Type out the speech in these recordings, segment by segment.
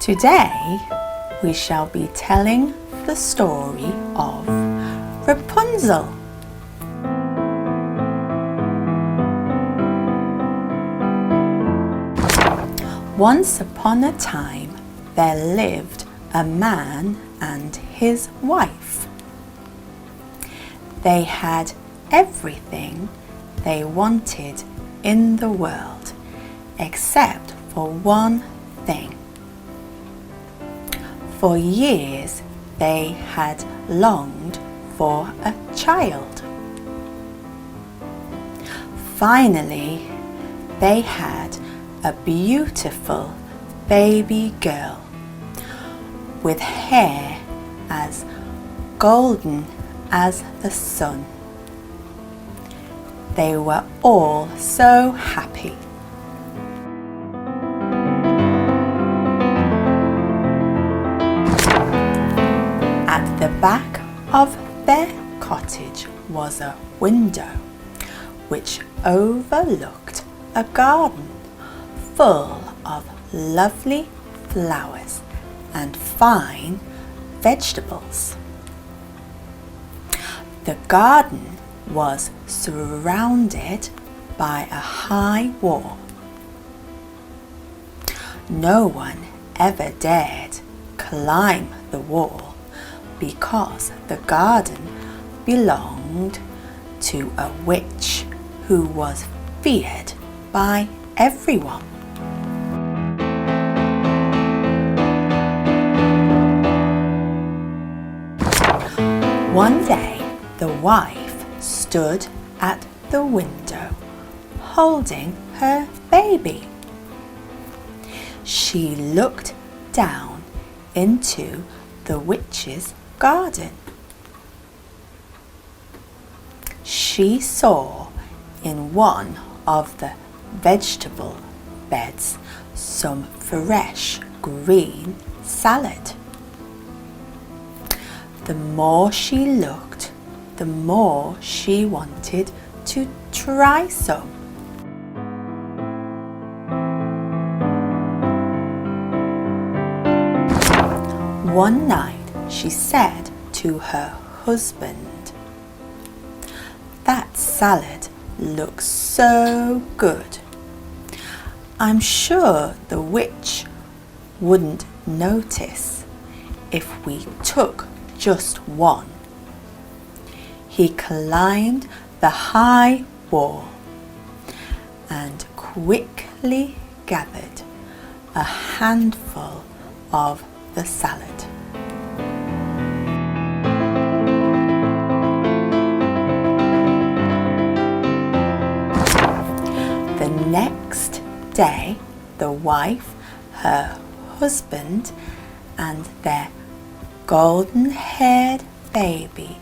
Today we shall be telling the story of Rapunzel. Once upon a time there lived a man and his wife. They had everything they wanted in the world except for one thing. For years they had longed for a child. Finally, they had a beautiful baby girl with hair as golden as the sun. They were all so happy. At the back of their cottage was a window which overlooked a garden full of lovely flowers and fine vegetables. The garden was surrounded by a high wall. No one ever dared climb the wall because the garden belonged to a witch who was feared by everyone. One day, the wife stood at the window, holding her baby. She looked down into the witch's garden. She saw in one of the vegetable beds some fresh green salad. The more she looked, the more she wanted to try some. One night she said to her husband, "That salad looks so good. I'm sure the witch wouldn't notice if we took just one." He climbed the high wall and quickly gathered a handful of the salad. The next day, the wife, her husband, and their golden-haired baby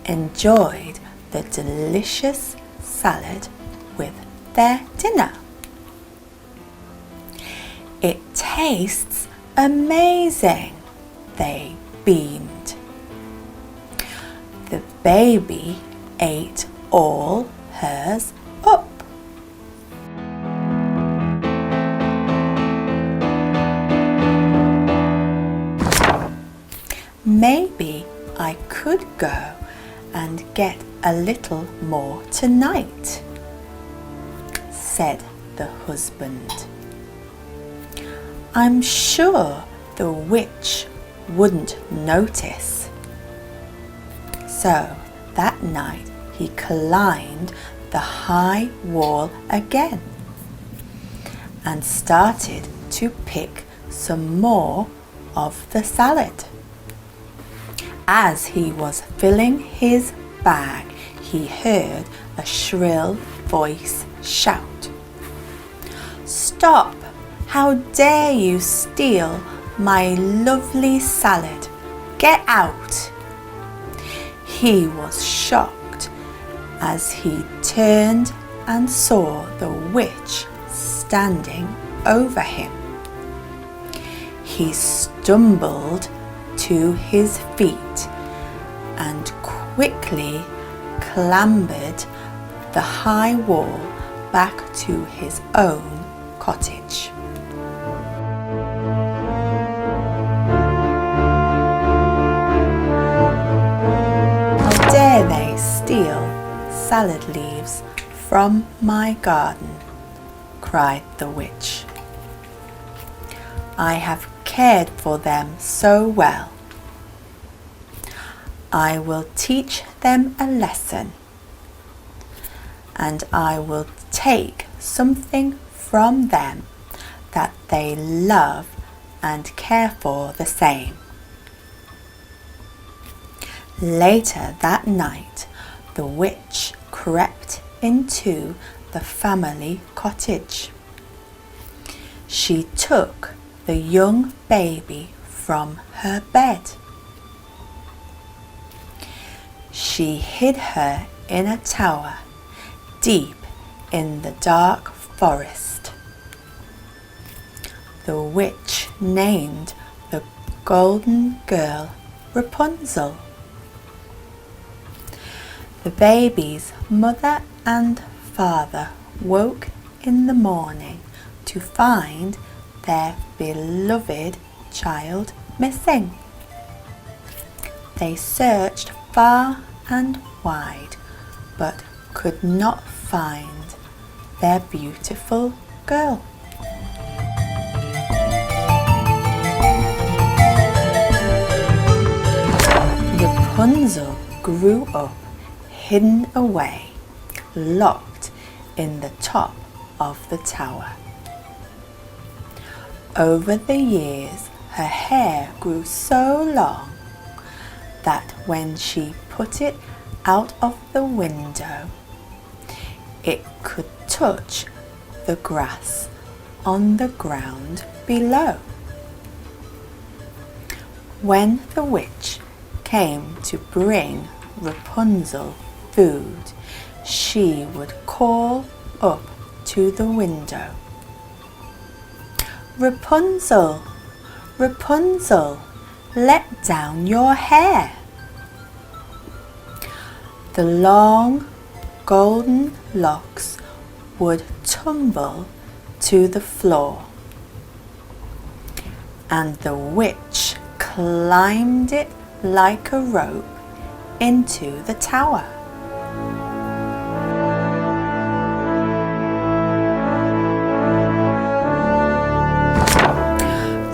enjoyed the delicious salad with their dinner. "It tastes amazing," they beamed. The baby ate all hers up. "Maybe I could go and get a little more tonight," said the husband. "I'm sure the witch wouldn't notice." So that night he climbed the high wall again and started to pick some more of the salad. As he was filling his bag, he heard a shrill voice shout, "Stop! How dare you steal my lovely salad? Get out!" He was shocked as he turned and saw the witch standing over him. He stumbled to his feet and quickly clambered the high wall back to his own cottage. salad leaves from my garden," cried the witch. "I have cared for them so well. I will teach them a lesson, and I will take something from them that they love and care for the same." Later that night, the witch crept into the family cottage. She took the young baby from her bed. She hid her in a tower deep in the dark forest. The witch named the golden girl Rapunzel. The baby's mother and father woke in the morning to find their beloved child missing. They searched far and wide, but could not find their beautiful girl. Rapunzel grew up hidden away, locked in the top of the tower. Over the years, her hair grew so long that when she put it out of the window, it could touch the grass on the ground below. When the witch came to bring Rapunzel food, she would call up to the window, "Rapunzel, Rapunzel, let down your hair." The long golden locks would tumble to the floor, and the witch climbed it like a rope into the tower.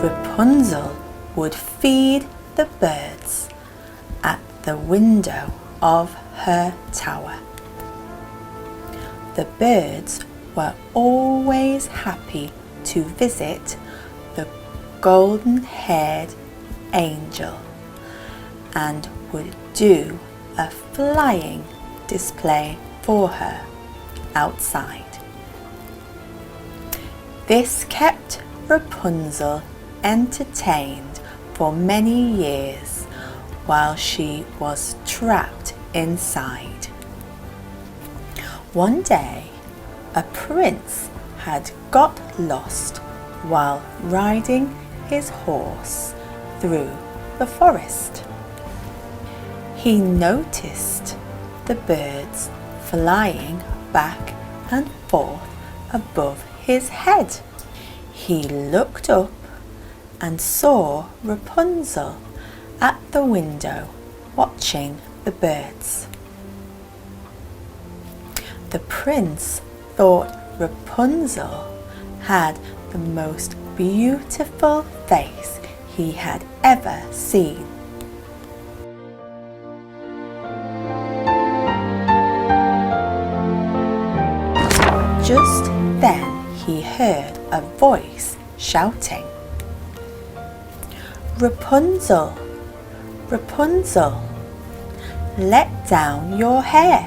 Rapunzel would feed the birds at the window of her tower. The birds were always happy to visit the golden-haired angel and would do a flying display for her outside. This kept Rapunzel entertained for many years while she was trapped inside. One day, a prince had got lost while riding his horse through the forest. He noticed the birds flying back and forth above his head. He looked up and saw Rapunzel at the window watching the birds. The prince thought Rapunzel had the most beautiful face he had ever seen. Just then he heard a voice shouting, "Rapunzel, Rapunzel, let down your hair."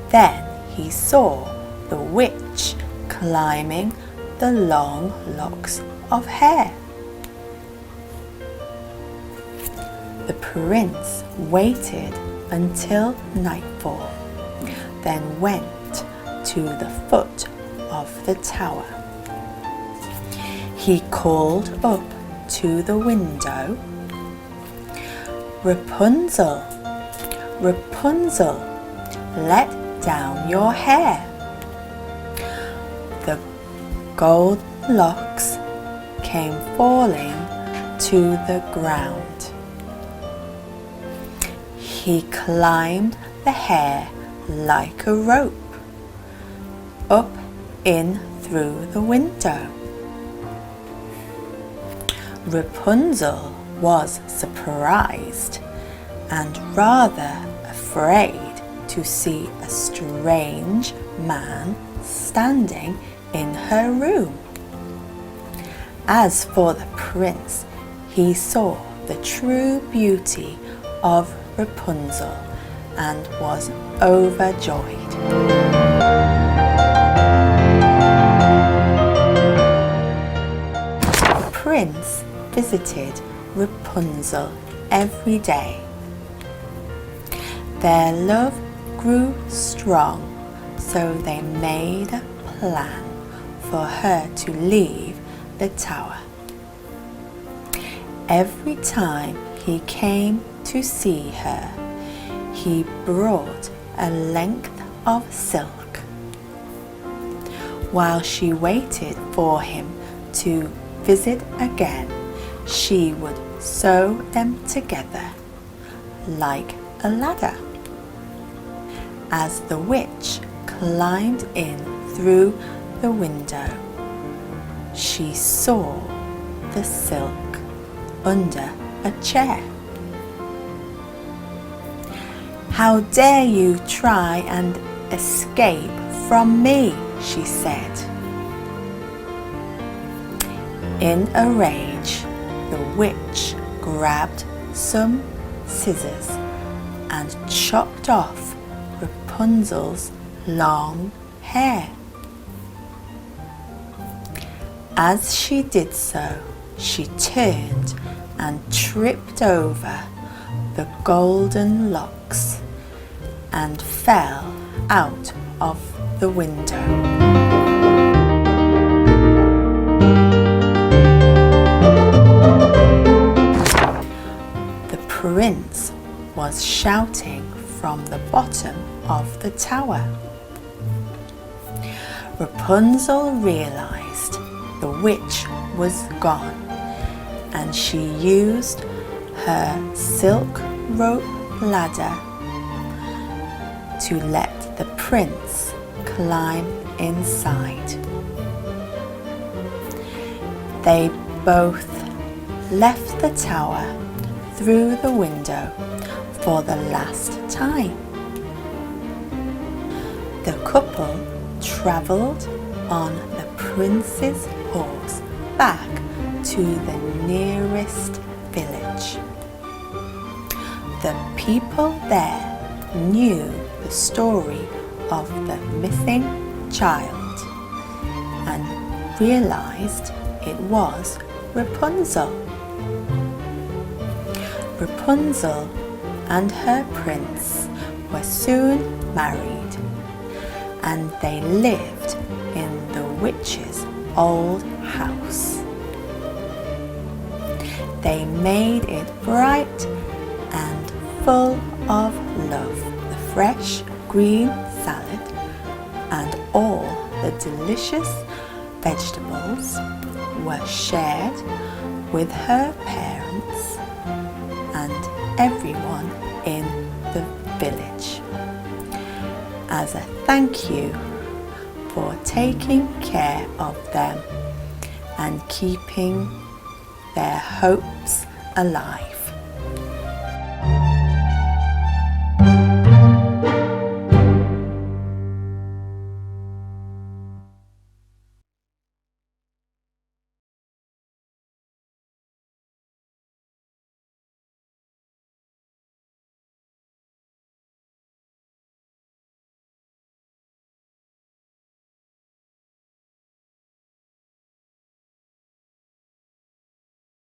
Then he saw the witch climbing the long locks of hair. The prince waited until nightfall, then went to the foot of the tower. He called up to the window, "Rapunzel, Rapunzel, let down your hair." The gold locks came falling to the ground. He climbed the hair like a rope up in through the window. Rapunzel was surprised and rather afraid to see a strange man standing in her room. As for the prince, he saw the true beauty of Rapunzel and was overjoyed. The prince visited Rapunzel every day. Their love grew strong, so they made a plan for her to leave the tower. Every time he came to see her, he brought a length of silk. While she waited for him to visit again, she would sew them together like a ladder. As the witch climbed in through the window, she saw the silk under a chair. "How dare you try and escape from me?" she said. In a rage, the witch grabbed some scissors and chopped off Rapunzel's long hair. As she did so, she turned and tripped over the golden locks and fell out of the window. The prince was shouting from the bottom of the tower. Rapunzel realized the witch was gone, and she used her silk rope ladder to let the prince climb inside. They both left the tower through the window for the last time. The couple travelled on the prince's horse back to the nearest village. The people there knew the story of the missing child and realized it was Rapunzel. Rapunzel and her prince were soon married, and they lived in the witch's old house. They made it bright and full of love. The fresh green salad and all the delicious vegetables were shared with her parents and everyone in the village as a thank you for taking care of them and keeping their hopes alive.